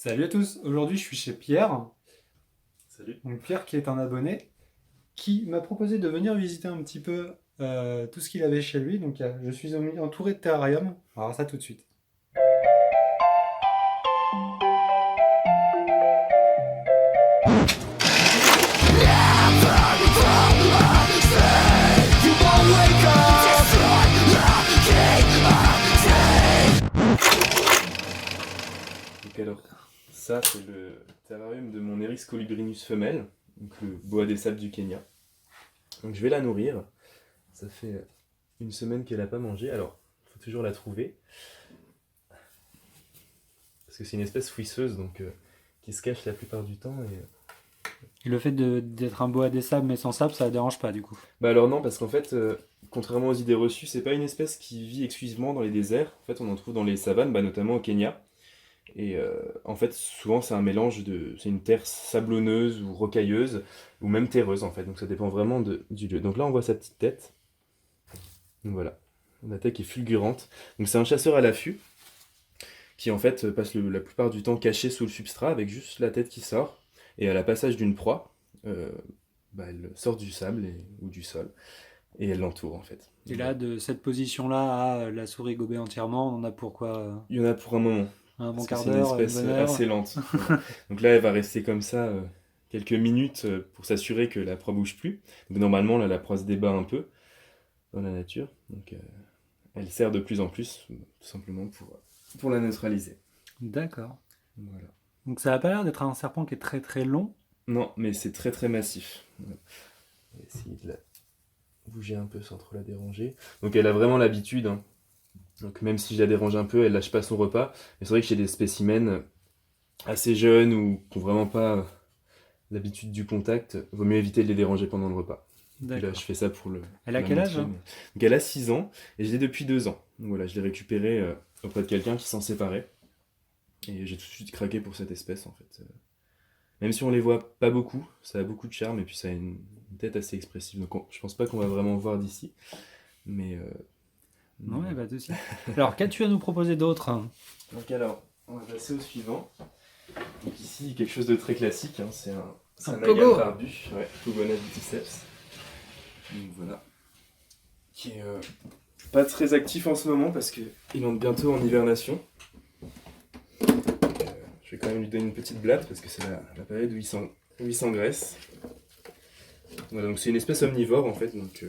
Salut à tous, aujourd'hui je suis chez Pierre, Salut. donc Pierre qui est un abonné, qui m'a proposé de venir visiter un petit peu tout ce qu'il avait chez lui, donc je suis entouré de terrarium, on va voir ça tout de suite. Donc alors, ça c'est le terrarium de mon Eris colubrinus femelle, donc le boa des sables du Kenya. Donc je vais la nourrir. Ça fait une semaine qu'elle n'a pas mangé, alors il faut toujours la trouver. Parce que c'est une espèce fouisseuse, donc qui se cache la plupart du temps. Et le fait d'être un boa des sables mais sans sable, ça ne dérange pas du coup. Bah alors non, parce qu'en fait, contrairement aux idées reçues, c'est pas une espèce qui vit exclusivement dans les déserts. En fait, on en trouve dans les savanes, notamment au Kenya. Et en fait, souvent, c'est un mélange de. C'est une terre sablonneuse ou rocailleuse, ou même terreuse en fait. Donc ça dépend vraiment du lieu. Donc là, on voit sa petite tête. Donc voilà. La tête qui est fulgurante. Donc c'est un chasseur à l'affût qui en fait passe la plupart du temps caché sous le substrat avec juste la tête qui sort. Et à la passage d'une proie, euh, elle sort du sable ou du sol et elle l'entoure en fait. Et Donc, là, voilà. de cette position-là à la souris gobée entièrement, on en a pour quoi Il y en a pour un moment. un bon Parce que quart c'est une d'heure, une espèce bonne heure? assez lente. Voilà. Donc là, elle va rester comme ça quelques minutes pour s'assurer que la proie bouge plus. Donc normalement, là, la proie se débat un peu dans la nature. Donc elle sert de plus en plus, tout simplement pour la neutraliser. D'accord. Voilà. Donc ça a pas l'air d'être un serpent qui est très très long. Non, mais c'est très très massif. Voilà. On va essayer de la bouger un peu sans trop la déranger. Donc elle a vraiment l'habitude, hein. Donc même si je la dérange un peu, elle lâche pas son repas. Mais c'est vrai que j'ai des spécimens assez jeunes ou qui n'ont vraiment pas l'habitude du contact, vaut mieux éviter de les déranger pendant le repas. Et puis là, D'accord. je fais ça pour Elle a la quel âge, montrer. hein? Donc elle a 6 ans et je l'ai depuis 2 ans. Donc voilà, je l'ai récupéré auprès de quelqu'un qui s'en séparait. Et j'ai tout de suite craqué pour cette espèce en fait. Même si on les voit pas beaucoup, ça a beaucoup de charme et puis ça a une tête assez expressive. Donc je pense pas qu'on va vraiment voir d'ici. Mais Non, voilà. pas de souci. Alors, qu'as-tu à nous proposer d'autre? Donc alors, on va passer au suivant. Donc ici, quelque chose de très classique, hein, c'est Un un agame pogo! barbu, ouais, Pogona viticeps. Donc voilà. Qui est pas très actif en ce moment parce qu'il entre bientôt en hibernation. Je vais quand même lui donner une petite blatte parce que c'est la période où il s'engraisse. Voilà, donc c'est une espèce omnivore en fait, donc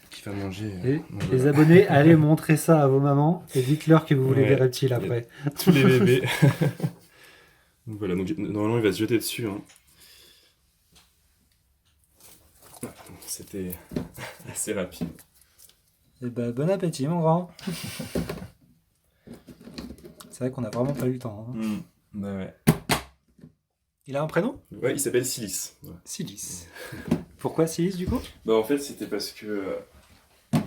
qui va manger. Et Donc les voilà. abonnés, allez montrer ça à vos mamans et dites-leur que vous voulez des Ouais, reptiles il y a après. tous les bébés. Donc voilà, donc normalement il va se jeter dessus, hein. C'était assez rapide. Et bah, bon appétit, mon grand. C'est vrai qu'on a vraiment pas eu le temps, hein. Bah ouais. Il a un prénom? Ouais, il s'appelle Silice. Ouais. Silice. Pourquoi Silice, du coup? Bah en fait c'était parce que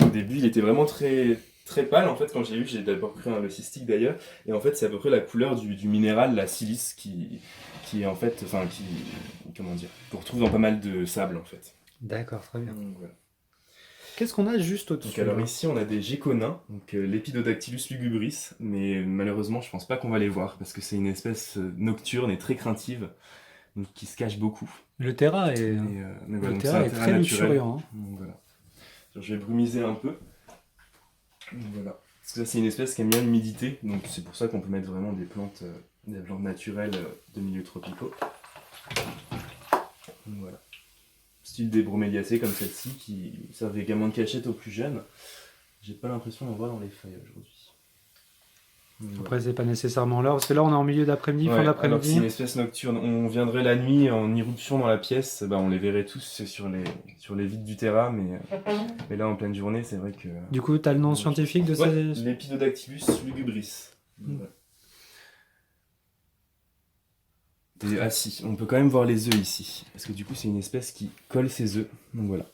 au début il était vraiment très très pâle en fait quand j'ai d'abord pris un leucistique d'ailleurs et en fait c'est à peu près la couleur du minéral la silice qui est en fait enfin qui comment dire qu'on retrouve dans pas mal de sable en fait. D'accord, très bien. Donc, voilà. Qu'est-ce qu'on a juste Donc au-dessus, alors là? ici on a des géconins donc Lepidodactylus lugubris mais malheureusement je pense pas qu'on va les voir parce que c'est une espèce nocturne et très craintive donc qui se cache beaucoup. Le terra est, Mais voilà le donc c'est terra un est terrain très naturel. luxuriant, hein. Donc, voilà. Alors, je vais brumiser un peu. Donc, voilà. Parce que ça, c'est une espèce qui aime bien l'humidité, donc c'est pour ça qu'on peut mettre vraiment des plantes naturelles de milieux tropicaux. Donc, voilà. Style des broméliacées comme celle-ci qui servent également de cachette aux plus jeunes. J'ai pas l'impression d'en voir dans les feuilles aujourd'hui. Donc, voilà. Après, c'est pas nécessairement l'heure, parce que là, on est en milieu d'après-midi, fin Ouais, alors que c'est d'après-midi. une espèce nocturne. On viendrait la nuit en irruption dans la pièce, on les verrait tous sur les vitres du terrain, mais là en pleine journée, c'est vrai que. Du coup, t'as le nom scientifique de Ouais, ces... Lepidodactylus lugubris. Voilà. Ah si, on peut quand même voir les œufs ici, parce que du coup c'est une espèce qui colle ses œufs. Donc voilà.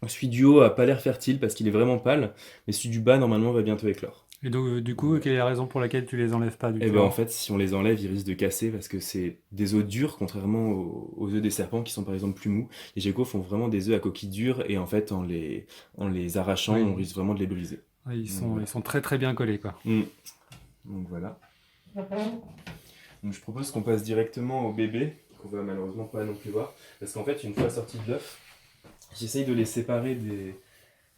Celui du haut a pas l'air fertile parce qu'il est vraiment pâle, mais celui du bas normalement va bientôt éclore. Et donc, du coup, quelle est la raison pour laquelle tu les enlèves pas du Et coup? en fait, si on les enlève, ils risquent de casser parce que c'est des œufs durs, contrairement aux œufs des serpents qui sont par exemple plus mous. Les geckos font vraiment des œufs à coquille dure et en fait, en les arrachant, Oui. on risque vraiment de les briser. Ouais, Donc, voilà. ils sont très très bien collés, quoi. Donc voilà. Donc je propose qu'on passe directement au bébé, qu'on va malheureusement pas non plus voir. Parce qu'en fait, une fois sortis de l'œuf, j'essaye de les séparer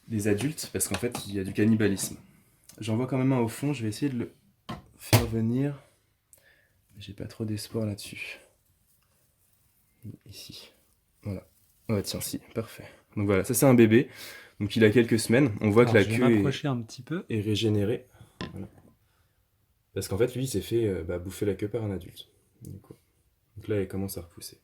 des adultes, parce qu'en fait, il y a du cannibalisme. J'en vois quand même un au fond, je vais essayer de le faire venir. J'ai pas trop d'espoir là-dessus. Ici. Voilà. Ouais, tiens, si, parfait. Donc voilà, ça c'est un bébé. Donc il a quelques semaines. On voit Alors, que la je vais queue m'approcher un petit peu. est régénérée. Voilà. Parce qu'en fait, lui, il s'est fait bouffer la queue par un adulte. Du coup. Donc là, il commence à repousser.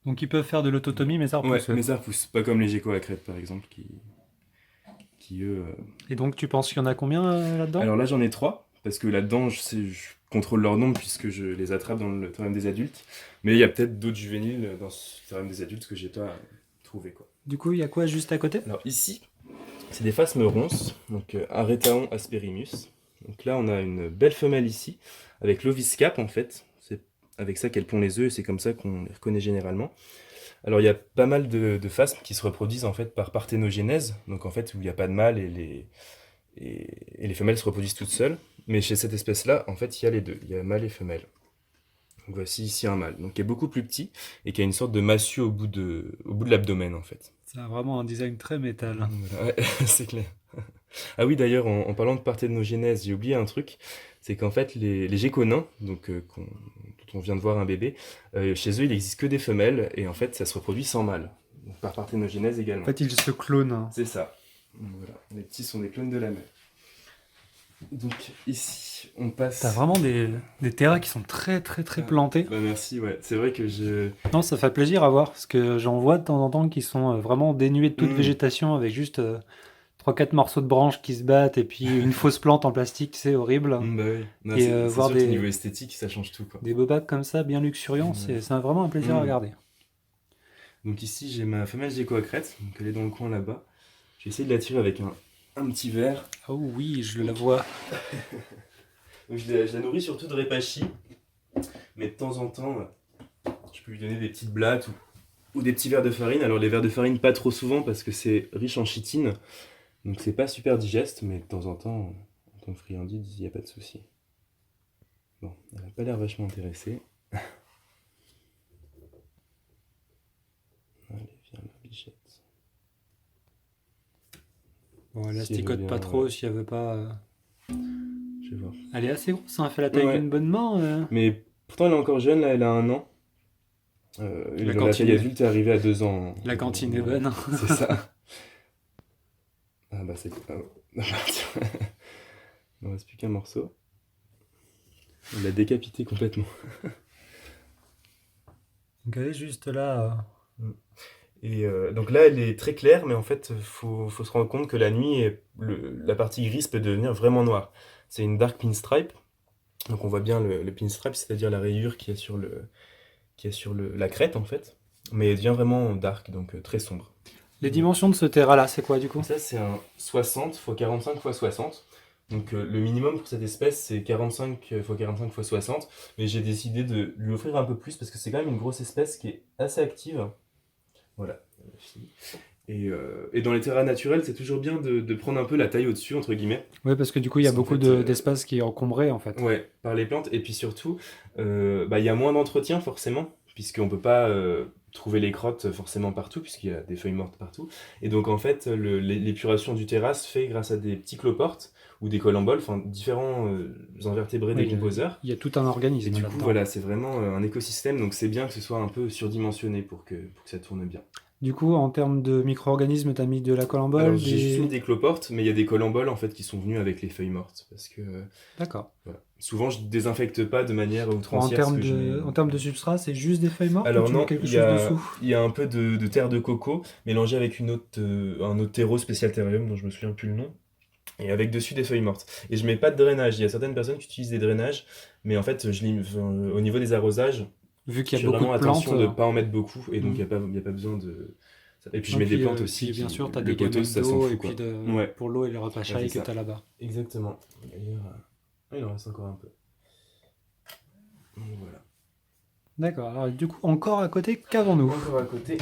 Donc ils peuvent faire de l'autotomie, mais ça Ouais, repousse. mais ça repousse. Pas comme les geckos à crête, par exemple, qui eux... Et donc tu penses qu'il y en a combien là-dedans? Alors là, j'en ai 3, parce que là-dedans, je contrôle leur nombre, puisque je les attrape dans le terrain des adultes. Mais il y a peut-être d'autres juvéniles dans ce terrain des adultes que j'ai pas trouvé, quoi. Du coup, il y a quoi juste à côté? Alors ici, c'est des phasmes ronces, donc Aretaon asperimus. Donc là, on a une belle femelle ici, avec l'ovis cap en fait. C'est avec ça qu'elle pond les œufs et c'est comme ça qu'on les reconnaît généralement. Alors il y a pas mal de phasmes qui se reproduisent en fait par parthénogénèse, donc en fait où il n'y a pas de mâle et les femelles se reproduisent toutes seules. Mais chez cette espèce-là, en fait, il y a les deux, il y a mâle et femelle. Donc voici ici un mâle, donc qui est beaucoup plus petit et qui a une sorte de massue au bout de l'abdomen en fait. C'est vraiment un design très métal. Voilà, ouais, c'est clair. Ah oui, d'ailleurs, en parlant de parthénogénèse, j'ai oublié un truc, c'est qu'en fait, les géconins, donc, dont on vient de voir un bébé, chez eux, il n'existe que des femelles, et en fait, ça se reproduit sans mâle, donc par parthénogénèse En également. fait, ils se clonent. C'est ça. Donc, voilà, les petits sont des clones de la mère. Donc ici, on passe... T'as vraiment des terrains qui sont très très très plantés. Bah merci, ouais. C'est vrai que je... Non, ça fait plaisir à voir, parce que j'en vois de temps en temps qui sont vraiment dénués de toute végétation, avec juste 3-4 morceaux de branches qui se battent, et puis une fausse plante en plastique, c'est horrible. Bah oui. Non, Et c'est voir sûr qu'au niveau esthétique, ça change tout, quoi. des bobacs comme ça, bien luxuriants, Ouais. c'est vraiment un plaisir à regarder. Donc ici, j'ai ma femelle gecko à crête, donc elle est dans le coin là-bas. Je vais essayer de la tirer avec un petit verre. Oh oui, je la vois. Donc je la nourris surtout de répachi, mais de temps en temps, je peux lui donner des petites blattes ou des petits verres de farine. Alors les verres de farine, pas trop souvent parce que c'est riche en chitine, donc c'est pas super digeste, mais de temps en temps, en tant que friandise, il n'y a pas de souci. Bon, elle a pas l'air vachement intéressée. Allez, viens là, bichette. Bon, elle Si elle asticote veut pas bien, trop ouais. si elle veut pas. Je vais voir. Elle est assez grosse, hein, elle fait la taille Ouais. d'une bonne main. Mais pourtant, elle est encore jeune, là, elle a 1 an. La La cantine taille est- adulte est arrivée à 2 ans. La cantine est bonne. C'est ça. Ah bah c'est... Ah, ouais. Il ne reste plus qu'un morceau. Il l'a décapité complètement. Donc elle est juste là. Et donc là, elle est très claire, mais en fait, faut se rendre compte que la nuit, la partie grise peut devenir vraiment noire. C'est une dark pinstripe. Donc on voit bien le pinstripe, c'est-à-dire la rayure qu'il y a sur la crête en fait. Mais elle devient vraiment dark, donc très sombre. Les dimensions de ce terrain-là, c'est quoi du coup? Ça, c'est un 60 x 45 x 60. Donc le minimum pour cette espèce, c'est 45 x 45 x 60. Mais j'ai décidé de lui offrir un peu plus parce que c'est quand même une grosse espèce qui est assez active. Voilà. Et dans les terrains naturels, c'est toujours bien de prendre un peu la taille au-dessus, entre guillemets. Oui, parce que du coup, il y a Parce qu'en beaucoup fait, d'espace qui est encombré en fait. Ouais, par les plantes. Et puis surtout, il y a moins d'entretien forcément, puisqu'on peut pas trouver les crottes forcément partout, puisqu'il y a des feuilles mortes partout. Et donc en fait, l'épuration du terrain se fait grâce à des petits cloportes ou des colamboles, enfin différents invertébrés Oui, décomposeurs. il y a tout un organisme Et du coup, là-dedans. voilà, c'est vraiment un écosystème, donc c'est bien que ce soit un peu surdimensionné pour que ça tourne bien. Du coup, en termes de micro-organismes, t'as mis de la colambole, Alors j'ai juste mis des cloportes, mais il y a des colamboles en fait qui sont venus avec les feuilles mortes, parce que D'accord. voilà. Souvent je désinfecte pas de manière En outrancière. termes ce que je mets. en termes de substrat, c'est juste des feuilles mortes ou Alors tu mets non, quelque chose dessous? il y a un peu de terre de coco mélangée avec un autre terreau spécial terrarium dont je me souviens plus le nom. Et avec dessus des feuilles mortes. Et je mets pas de drainage. Il y a certaines personnes qui utilisent des drainages, mais en fait, au niveau des arrosages, Vu je qu'il y fais a beaucoup vraiment de plantes. attention de ne pas en mettre beaucoup, et donc Mhm. il y a pas besoin de... Et puis je Non, mets des puis, plantes aussi. puis bien sûr, t'as le des potos, gamelles ça s'en d'eau fout, et quoi. puis Ouais, pour l'eau et le repachaille c'est que ça. t'as là-bas. Exactement. D'ailleurs, il en reste encore un peu. Donc voilà. D'accord. Alors du coup, encore à côté, qu'avons-nous? Encore à côté,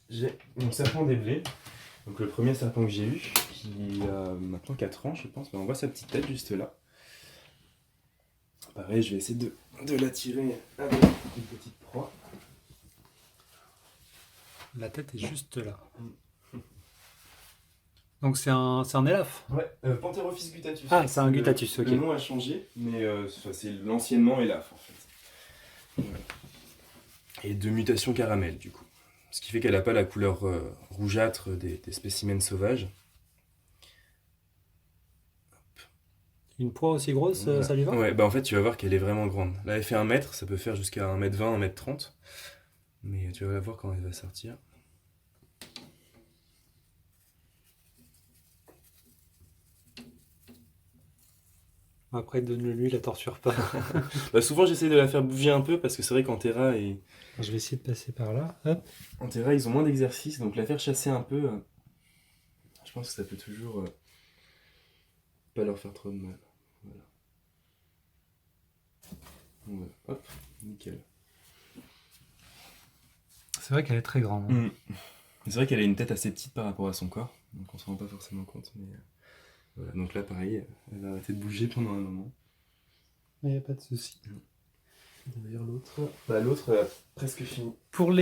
j'ai mon serpent des blés. Donc le premier serpent que j'ai eu, qui a maintenant 4 ans, je pense. Ben, on voit sa petite tête juste là. Pareil, je vais essayer de de l'attirer avec une petite proie. La tête est juste là. Donc c'est un élaphe. Ouais, Pantherophis guttatus. Ah, c'est un guttatus, ok. Le nom a changé, mais c'est l'anciennement élaphe en fait. Voilà. Et de mutation caramel du coup. Ce qui fait qu'elle n'a pas la couleur rougeâtre des spécimens sauvages. Une proie aussi grosse, Voilà. ça lui va? Ouais, bah en fait tu vas voir qu'elle est vraiment grande. Là elle fait 1 mètre, ça peut faire jusqu'à 1m20, 1m30. Mais tu vas la voir quand elle va sortir. Après, donne-le-lui, la torture pas. Bah souvent j'essaie de la faire bouger un peu parce que c'est vrai qu'en terra, Je vais essayer de passer par là. Hop. en terra ils ont moins d'exercice, donc la faire chasser un peu, je pense que ça peut toujours pas leur faire trop de mal. Voilà. Voilà. Hop, nickel. C'est vrai qu'elle est très grande. Hein. C'est vrai qu'elle a une tête assez petite par rapport à son corps, donc on se rend pas forcément compte. Mais voilà. Donc là, pareil, elle va arrêter de bouger pendant un moment. Il n'y a pas de souci. D'ailleurs, l'autre, elle a presque fini. Pour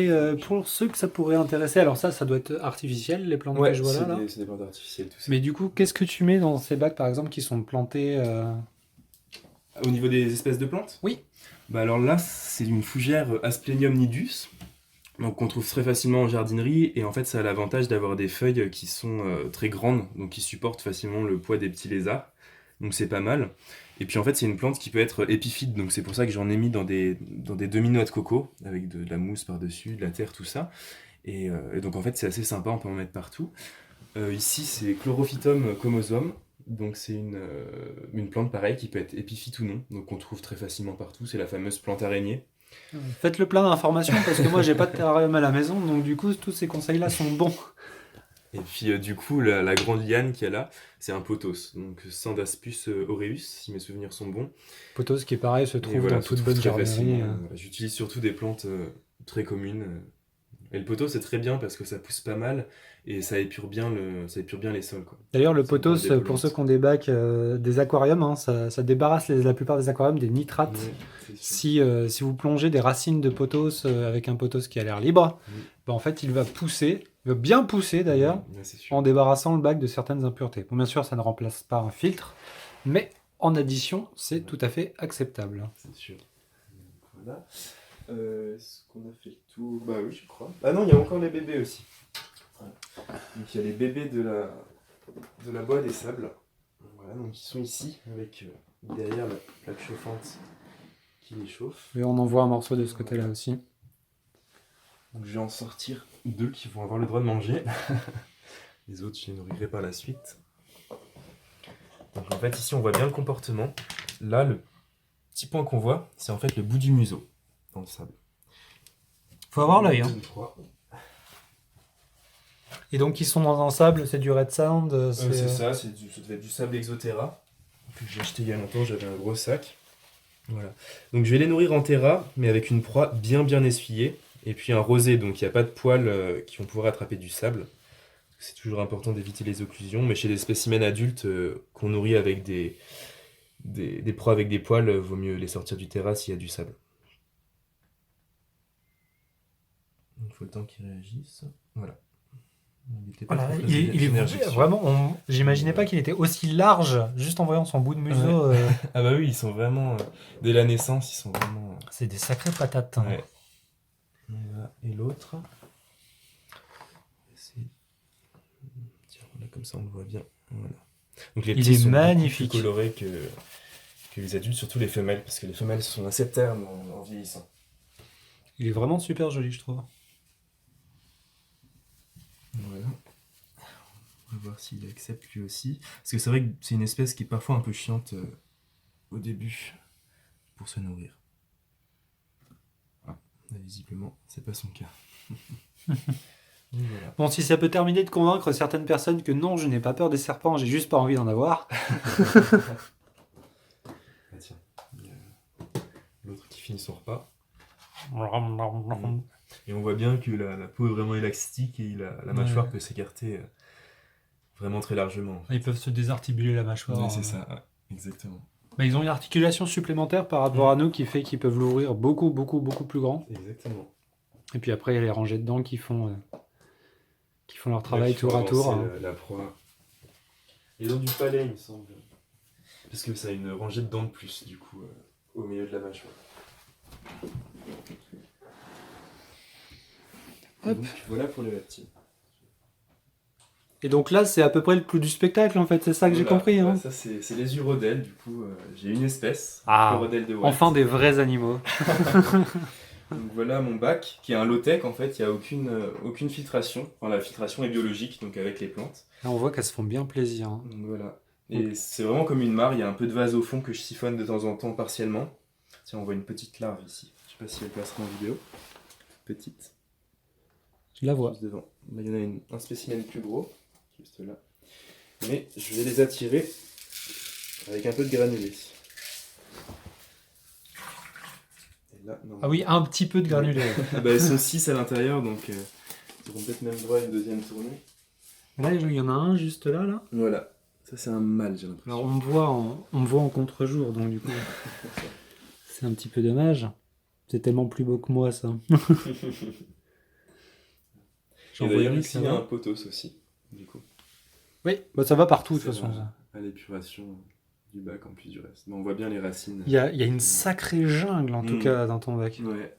ceux que ça pourrait intéresser, alors ça doit être artificiel, les plantes que je vois là. C'est des plantes artificielles, tout ça. Mais du coup, qu'est-ce que tu mets dans ces bacs, par exemple, qui sont plantés Au niveau des espèces de plantes? Oui. Bah alors là, c'est une fougère Asplenium nidus, donc qu'on trouve très facilement en jardinerie, et en fait ça a l'avantage d'avoir des feuilles qui sont très grandes, donc qui supportent facilement le poids des petits lézards, donc c'est pas mal. Et puis en fait c'est une plante qui peut être épiphyte, donc c'est pour ça que j'en ai mis dans des demi-noix de coco, avec de la mousse par-dessus, de la terre, tout ça. Et donc en fait c'est assez sympa, on peut en mettre partout. Ici c'est Chlorophytum comosum, donc c'est une plante pareille qui peut être épiphyte ou non, donc on trouve très facilement partout, c'est la fameuse plante araignée. Faites-le plein d'informations parce que moi j'ai pas de terrarium à la maison, donc du coup tous ces conseils-là sont bons. Et puis du coup la grande liane qu'il y a là, c'est un pothos, donc Sandaspus aureus si mes souvenirs sont bons. Pothos qui est pareil se trouve voilà, dans se toute trouve bonne très jardinerie. facilement. J'utilise surtout des plantes très communes. Et le pothos c'est très bien parce que ça pousse pas mal et ça épure bien les sols, quoi. D'ailleurs, le C'est une plante pothos, pour ceux dépolluante. qui ont des bacs des aquariums, hein, ça débarrasse la plupart des aquariums des nitrates. Ouais, c'est sûr. Si vous plongez des racines de pothos avec un pothos qui a l'air libre, Mm. bah, en fait, il va pousser, il va bien pousser d'ailleurs, Ouais, c'est sûr. en débarrassant le bac de certaines impuretés. Bon, bien sûr, ça ne remplace pas un filtre, mais en addition, c'est tout à fait acceptable. C'est sûr. Voilà. Est-ce qu'on a fait le tour? Bah oui, je crois. Ah non, il y a encore les bébés aussi. Voilà. Donc il y a les bébés de la bois des sables. Voilà, donc ils sont ici avec derrière la plaque chauffante qui les chauffe. Et on en voit un morceau de ce côté-là aussi. Donc je vais en sortir 2 qui vont avoir le droit de manger. Les autres, je les nourrirai par la suite. Donc en fait, ici, on voit bien le comportement. Là, le petit point qu'on voit, c'est en fait le bout du museau dans le sable. Faut avoir l'œil. Hein. Une fois. Et donc, ils sont dans un sable, c'est du red sand. C'est ça, ça devait être du sable Exoterra que j'ai acheté il y a longtemps, j'avais un gros sac. Voilà. Donc je vais les nourrir en terra, mais avec une proie bien essuyée, et puis un rosé, donc il n'y a pas de poils qui vont pouvoir attraper du sable. C'est toujours important d'éviter les occlusions, mais chez les spécimens adultes qu'on nourrit avec des proies avec des poils, vaut mieux les sortir du terra s'il y a du sable. Il faut le temps qu'ils réagissent. Voilà. Voilà, il est vraiment. J'imaginais pas qu'il était aussi large juste en voyant son bout de museau. Ouais. Ah bah oui, ils sont vraiment dès la naissance, ils sont vraiment. C'est des sacrées patates. Hein. Ouais. Et l'autre. Tiens, là comme ça on le voit bien. Voilà. Donc les petits sont magnifique. beaucoup plus colorés que les adultes, surtout les femelles, parce que les femelles sont assez ternes en vieillissant. Il est vraiment super joli, je trouve. Voilà. On va voir s'il accepte lui aussi. Parce que c'est vrai que c'est une espèce qui est parfois un peu chiante au début pour se nourrir. Ah, visiblement, c'est pas son cas. Voilà. Bon, si ça peut terminer de convaincre certaines personnes que non, je n'ai pas peur des serpents, j'ai juste pas envie d'en avoir. Ah tiens, il y a l'autre qui finit son repas. Et on voit bien que la peau est vraiment élastique et la mâchoire peut s'écarter vraiment très largement. Ils peuvent se désarticuler la mâchoire. Oui, c'est ça, exactement. Bah, ils ont une articulation supplémentaire par rapport à nous qui fait qu'ils peuvent l'ouvrir beaucoup, beaucoup, beaucoup plus grand. Exactement. Et puis après, il y a les rangées dedans qui font leur Là, travail il faut tour à tour. avancer la proie. Ils ont du palais, il me semble. Parce que ça a une rangée de dents de plus, du coup, au milieu de la mâchoire. Hop. Donc, voilà pour les reptiles. Et donc là, c'est à peu près le clou du spectacle, en fait. C'est ça que j'ai Voilà. compris. Hein. Ouais, ça, c'est les urodèles, du coup. J'ai une espèce, Ah, urodèle de White. enfin des vrais animaux. Donc voilà mon bac, qui est un low-tech en fait, il n'y a aucune filtration. Enfin, la filtration est biologique, donc avec les plantes. Là, on voit qu'elles se font bien plaisir. Hein. Donc voilà. Et c'est vraiment comme une mare, il y a un peu de vase au fond que je siphonne de temps en temps partiellement. Tiens, on voit une petite larve ici. Je sais pas si elle passera en vidéo. Petite. Je la vois. Juste devant. Là, il y en a un spécimen plus gros, juste là. Mais je vais les attirer avec un peu de granulés. Et là, Ah oui, un petit peu de granulé. Bah, elles sont 6 à l'intérieur, donc ils auront peut-être même droit à une deuxième tournée. Là, il y en a un juste là, là. Voilà. Ça, c'est un mâle, j'ai l'impression. Alors, on me voit en contre-jour, donc du coup, c'est un petit peu dommage. C'est tellement plus beau que moi, ça. Et d'ailleurs, ici, il y a un pothos aussi, du coup. Oui, bah, ça va partout, de toute C'est façon. Ça. à l'épuration du bac en plus du reste. Mais on voit bien les racines. Il y a une sacrée jungle, en tout cas, dans ton bac. Ouais.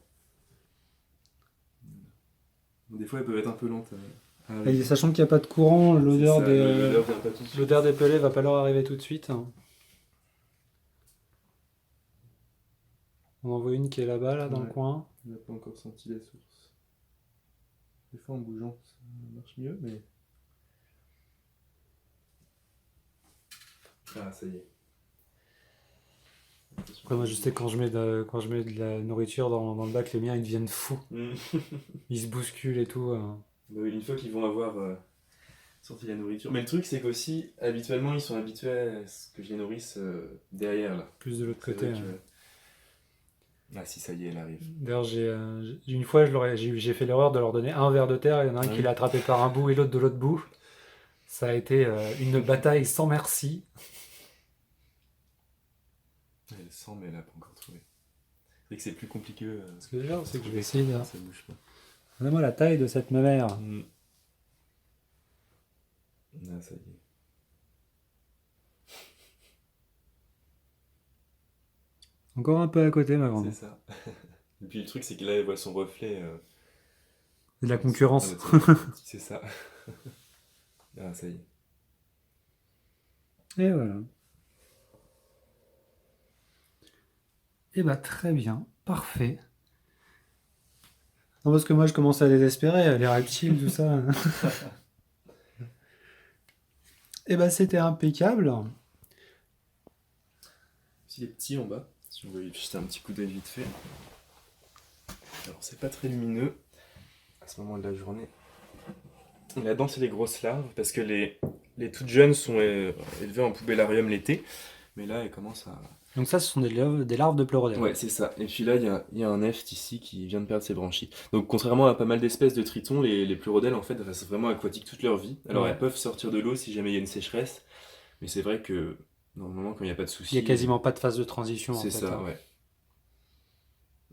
Des fois, elles peuvent être un peu lentes. Et sachant qu'il n'y a pas de courant, l'odeur l'odeur des pelés va pas leur arriver tout de suite. Hein. On en voit une qui est là-bas, là, dans le coin. On n'a pas encore senti la source. Des fois, en bougeant, ça marche mieux, mais... Ah, ça y est. Après, moi, je sais quand je mets de la nourriture dans le bac, les miens, ils deviennent fous. Ils se bousculent et tout. Bah oui, une fois qu'ils vont avoir sorti la nourriture. Mais le truc, c'est qu'aussi, habituellement, ils sont habitués à ce que je les nourrisse derrière, là. Plus de l'autre côté. Ah si, ça y est, elle arrive. D'ailleurs, une fois, j'ai fait l'erreur de leur donner un ver de terre. Il y en a un qui l'a attrapé par un bout et l'autre de l'autre bout. Ça a été une bataille sans merci. Elle sent, mais elle n'a pas encore trouvé. C'est vrai que c'est plus compliqué. Ce que déjà, c'est que je vais essayer de... Ça bouge pas. Regardez-moi la taille de cette mamère. Ah, ça y est. Encore un peu à côté, ma grande. C'est ça. Et puis le truc, c'est que là, elle voit son reflet. C'est de la concurrence. C'est ça. Ah, ça y est. Et voilà. Eh bah très bien, parfait. Non, parce que moi je commence à désespérer, les reptiles, tout ça. Eh bah c'était impeccable. Aussi les petits en bas, si on veut y jeter un petit coup d'œil vite fait. Alors c'est pas très lumineux à ce moment de la journée. Là-dedans c'est les grosses larves, parce que les toutes jeunes sont élevées en poubellarium l'été, mais là elles commencent à... Donc ça, ce sont des larves de pleurodèle. Ouais, c'est ça. Et puis là, il y a un eft ici qui vient de perdre ses branchies. Donc contrairement à pas mal d'espèces de tritons, les pleurodèles en fait restent vraiment aquatiques toute leur vie. Alors elles peuvent sortir de l'eau si jamais il y a une sécheresse, mais c'est vrai que normalement quand il n'y a pas de souci... Il n'y a quasiment pas de phase de transition. C'est ça, ouais.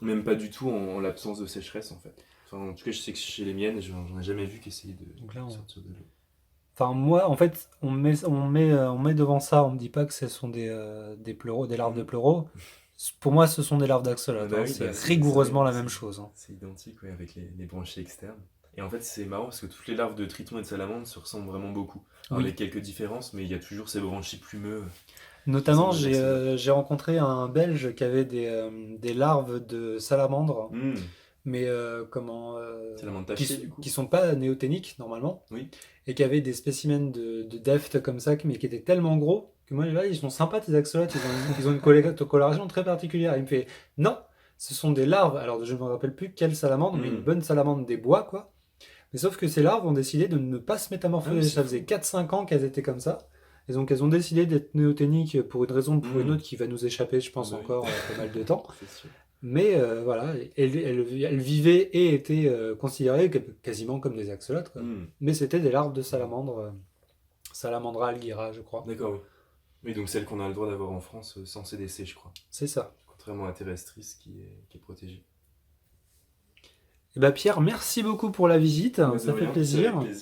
Même pas du tout en l'absence de sécheresse en fait. Enfin, en tout cas, je sais que chez les miennes, j'en ai jamais vu qui essayaient de sortir de l'eau. Enfin, moi, en fait, on met devant ça, on me dit pas que ce sont des larves de pleuros. Pour moi, ce sont des larves d'axolotes. Ah bah oui, c'est bah, rigoureusement la même chose. Hein. C'est identique, ouais, avec les branchies externes. Et en fait, c'est marrant parce que toutes les larves de tritons et de salamandres se ressemblent vraiment beaucoup. Alors, il y a quelques différences, mais il y a toujours ces branchies plumeux. Notamment, j'ai rencontré un Belge qui avait des larves de salamandre. Mais qui sont pas néoténiques normalement, et qui avaient des spécimens de deft comme ça, mais qui étaient tellement gros que moi là, ils sont sympas tes axolotes, ils ont une coloration très particulière. Il me fait non, ce sont des larves. Alors je ne me rappelle plus quelle salamandre, mais une bonne salamandre des bois quoi. Mais sauf que ces larves ont décidé de ne pas se métamorphoser. Ça faisait 4-5 ans qu'elles étaient comme ça. Et donc elles ont décidé d'être néoténiques pour une raison ou pour une autre qui va nous échapper, je pense, encore pas mal de temps. C'est sûr. Mais voilà, elle vivait et était considérée quasiment comme des axolotes. Mais c'était des larves de salamandre, Salamandra algira, je crois. D'accord, oui. Oui, donc celle qu'on a le droit d'avoir en France sans CDC, je crois. C'est ça. Contrairement à Terrestris qui est protégée. Et bah Pierre, merci beaucoup pour la visite, De ça fait rien, c'est avec plaisir. plaisir.